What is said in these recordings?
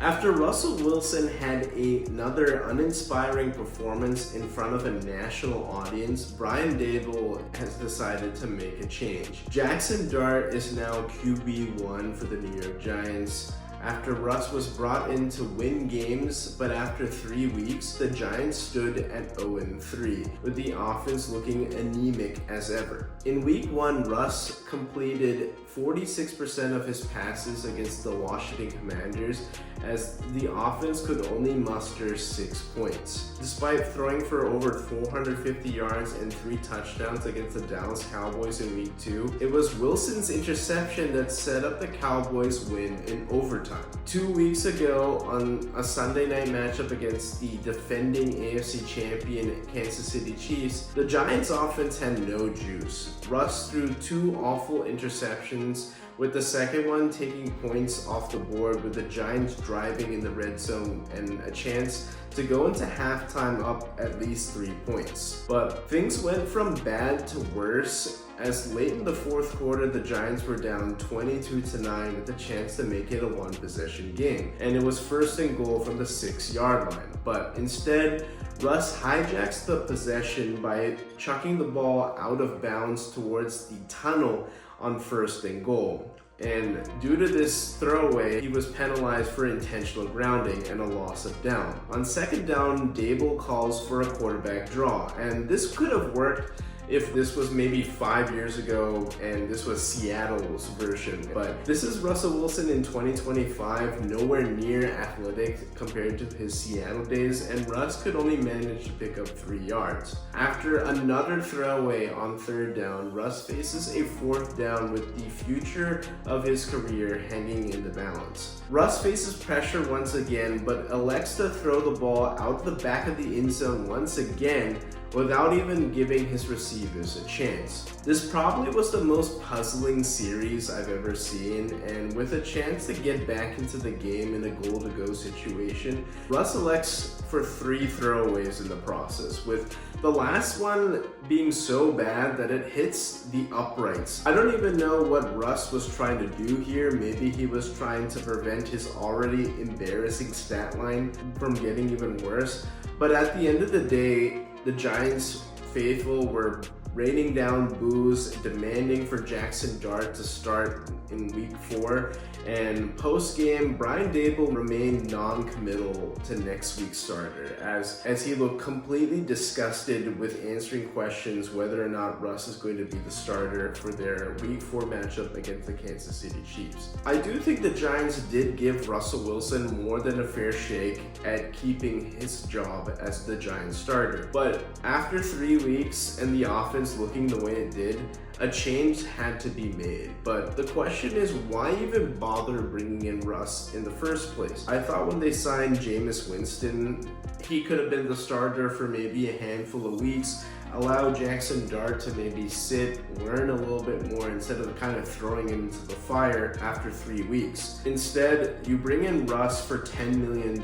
After Russell Wilson had another uninspiring performance in front of a national audience, Brian Daboll has decided to make a change. Jaxon Dart is now QB1 for the New York Giants. After Russ was brought in to win games, but after 3 weeks, the Giants stood at 0-3, with the offense looking anemic as ever. In week 1, Russ completed 46% of his passes against the Washington Commanders, as the offense could only muster 6 points. Despite throwing for over 450 yards and 3 touchdowns against the Dallas Cowboys in week 2, it was Wilson's interception that set up the Cowboys' win in overtime. 2 weeks ago, on a Sunday night matchup against the defending AFC champion Kansas City Chiefs, the Giants' offense had no juice. Russ threw 2 awful interceptions, with the second one taking points off the board, with the Giants driving in the red zone and a chance to go into halftime up at least 3 points. But things went from bad to worse, as late in the fourth quarter, the Giants were down 22-9 with a chance to make it a 1-possession game, and it was 1st and goal from the 6-yard line. But instead, Russ hijacks the possession by chucking the ball out of bounds towards the tunnel on 1st and goal. And due to this throwaway, he was penalized for intentional grounding and a loss of down. On 2nd down, Daboll calls for a quarterback draw, and this could have worked if this was maybe 5 years ago and this was Seattle's version. But this is Russell Wilson in 2025, nowhere near athletic compared to his Seattle days, and Russ could only manage to pick up 3 yards. After another throwaway on 3rd down, Russ faces a 4th down with the future of his career hanging in the balance. Russ faces pressure once again, but elects to throw the ball out the back of the end zone once again, without even giving his receivers a chance. This probably was the most puzzling series I've ever seen, and with a chance to get back into the game in a goal-to-go situation, Russ elects for 3 throwaways in the process, with the last one being so bad that it hits the uprights. I don't even know what Russ was trying to do here. Maybe he was trying to prevent his already embarrassing stat line from getting even worse, but at the end of the day, the Giants faithful were raining down boos, demanding for Jaxon Dart to start in week 4, and post-game, Brian Daboll remained non-committal to next week's starter, as he looked completely disgusted with answering questions whether or not Russ is going to be the starter for their week 4 matchup against the Kansas City Chiefs. I do think the Giants did give Russell Wilson more than a fair shake at keeping his job as the Giants starter, but after 3 weeks and the offense looking the way it did, a change had to be made. But the question is, why even bother bringing in Russ in the first place? I thought when they signed Jameis Winston, he could have been the starter for maybe a handful of weeks, allow Jaxon Dart to maybe sit, learn a little bit more instead of kind of throwing him into the fire after 3 weeks. Instead, you bring in Russ for $10 million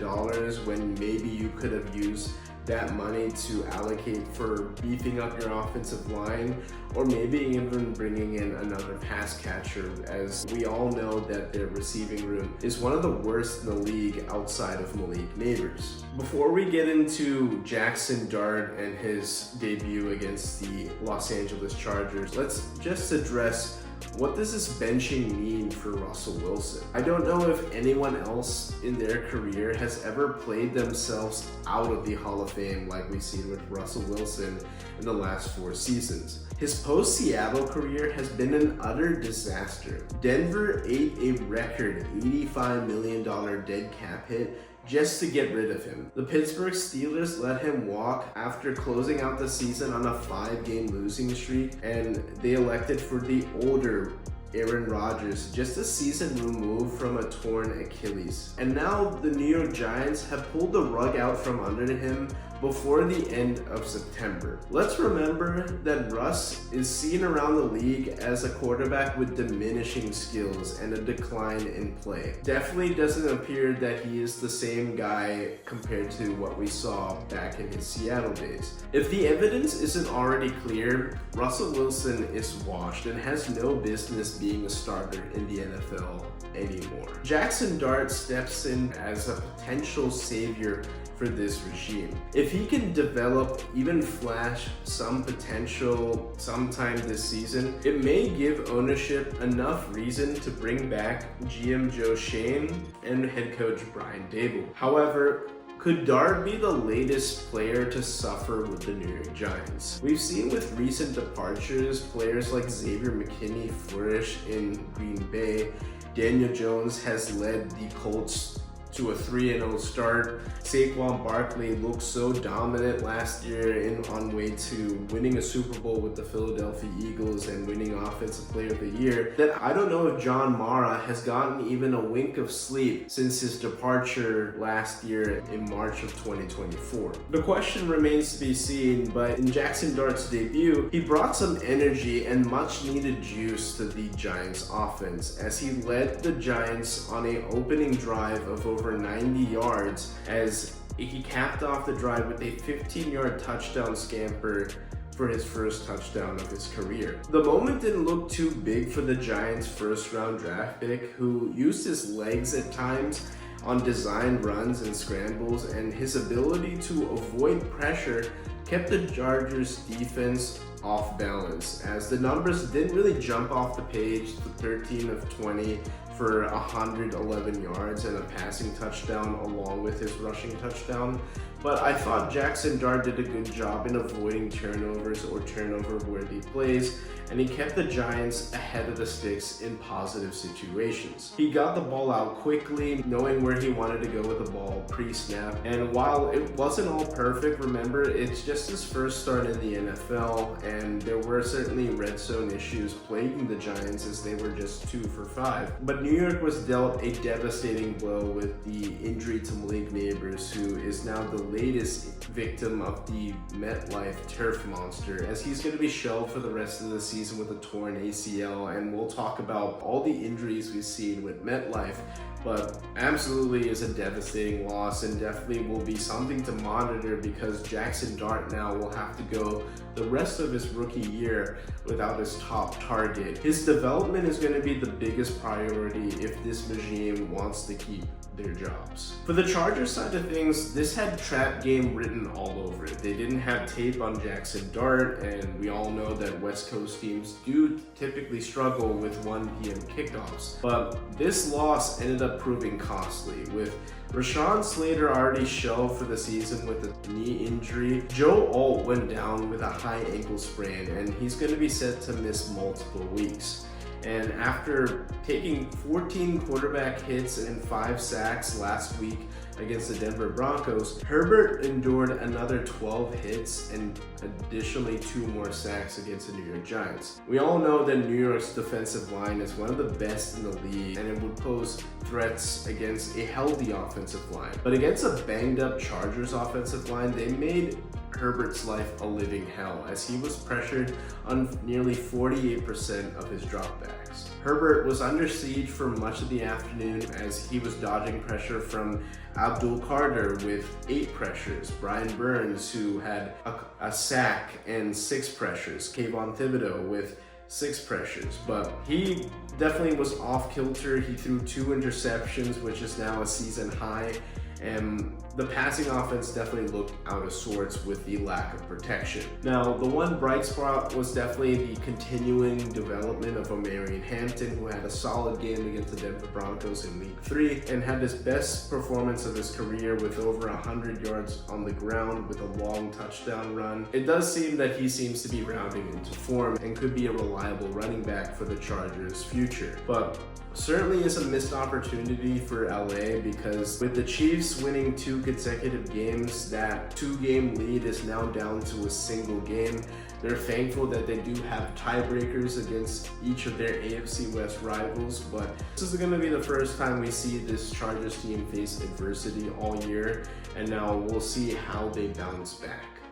when maybe you could have used that money to allocate for beefing up your offensive line, or maybe even bringing in another pass catcher, as we all know that their receiving room is one of the worst in the league outside of Malik Neighbors. Before we get into Jaxon Dart and his debut against the Los Angeles Chargers, let's just address what does this benching mean for Russell Wilson? I don't know if anyone else in their career has ever played themselves out of the Hall of Fame like we've seen with Russell Wilson in the last 4 seasons. His post-Seattle career has been an utter disaster. Denver ate a record $85 million dead cap hit just to get rid of him. The Pittsburgh Steelers let him walk after closing out the season on a 5-game losing streak, and they elected for the older Aaron Rodgers, just a season removed from a torn Achilles. And now the New York Giants have pulled the rug out from under him before the end of September. Let's remember that Russ is seen around the league as a quarterback with diminishing skills and a decline in play. Definitely doesn't appear that he is the same guy compared to what we saw back in his Seattle days. If the evidence isn't already clear, Russell Wilson is washed and has no business being being a starter in the NFL anymore. Jaxon Dart steps in as a potential savior for this regime. If he can develop, even flash some potential sometime this season, it may give ownership enough reason to bring back GM Joe Schoen and head coach Brian Daboll. However, could Dart be the latest player to suffer with the New York Giants? We've seen with recent departures, players like Xavier McKinney flourish in Green Bay. Daniel Jones has led the Colts to a 3-0 start. Saquon Barkley looked so dominant last year on way to winning a Super Bowl with the Philadelphia Eagles and winning Offensive Player of the Year that I don't know if John Mara has gotten even a wink of sleep since his departure last year in March of 2024. The question remains to be seen, but in Jaxon Dart's debut, he brought some energy and much needed juice to the Giants offense as he led the Giants on an opening drive of over 90 yards as he capped off the drive with a 15-yard touchdown scamper for his first touchdown of his career. The moment didn't look too big for the Giants' first-round draft pick, who used his legs at times on designed runs and scrambles, and his ability to avoid pressure kept the Chargers' defense off balance, as the numbers didn't really jump off the page. 13 of 20 for 111 yards and a passing touchdown along with his rushing touchdown. But I thought Jaxon Dart did a good job in avoiding turnovers or turnover-worthy plays, and he kept the Giants ahead of the sticks in positive situations. He got the ball out quickly, knowing where he wanted to go with the ball pre-snap. And while it wasn't all perfect, remember, it's just his first start in the NFL, and there were certainly red zone issues plaguing the Giants as they were just 2 for 5. But New York was dealt a devastating blow with the injury to Malik Neighbors, who is now the latest victim of the MetLife turf monster, as he's going to be shelved for the rest of the season with a torn ACL. And we'll talk about all the injuries we've seen with MetLife, but absolutely is a devastating loss and definitely will be something to monitor, because Jaxon Dart now will have to go the rest of his rookie year without his top target. His development is going to be the biggest priority if this regime wants to keep their jobs. For the Chargers side of things, this had trap game written all over it. They didn't have tape on Jaxon Dart, and we all know that West Coast teams do typically struggle with 1 p.m. kickoffs. But this loss ended up proving costly, with Rashawn Slater already shelved for the season with a knee injury. Joe Alt went down with a high ankle sprain, and he's going to be set to miss multiple weeks. And after taking 14 quarterback hits and 5 sacks last week against the Denver Broncos, Herbert endured another 12 hits and additionally 2 more sacks against the New York Giants. We all know that New York's defensive line is one of the best in the league, and it would pose threats against a healthy offensive line. But against a banged up Chargers offensive line, they made Herbert's life a living hell, as he was pressured on nearly 48% of his dropbacks. Herbert was under siege for much of the afternoon as he was dodging pressure from Abdul Carter with 8 pressures, Brian Burns, who had a sack and 6 pressures, Kayvon Thibodeau with 6 pressures, but he definitely was off kilter. He threw 2 interceptions, which is now a season high, and the passing offense definitely looked out of sorts with the lack of protection. Now, the one bright spot was definitely the continuing development of Omarion Hampton, who had a solid game against the Denver Broncos in Week 3 and had his best performance of his career with over 100 yards on the ground with a long touchdown run. It does seem that he seems to be rounding into form and could be a reliable running back for the Chargers' future. But certainly is a missed opportunity for LA, because with the Chiefs winning 2 consecutive games, that 2-game lead is now down to a single game. They're thankful that they do have tiebreakers against each of their AFC West rivals, but this is going to be the first time we see this Chargers team face adversity all year, and now we'll see how they bounce back.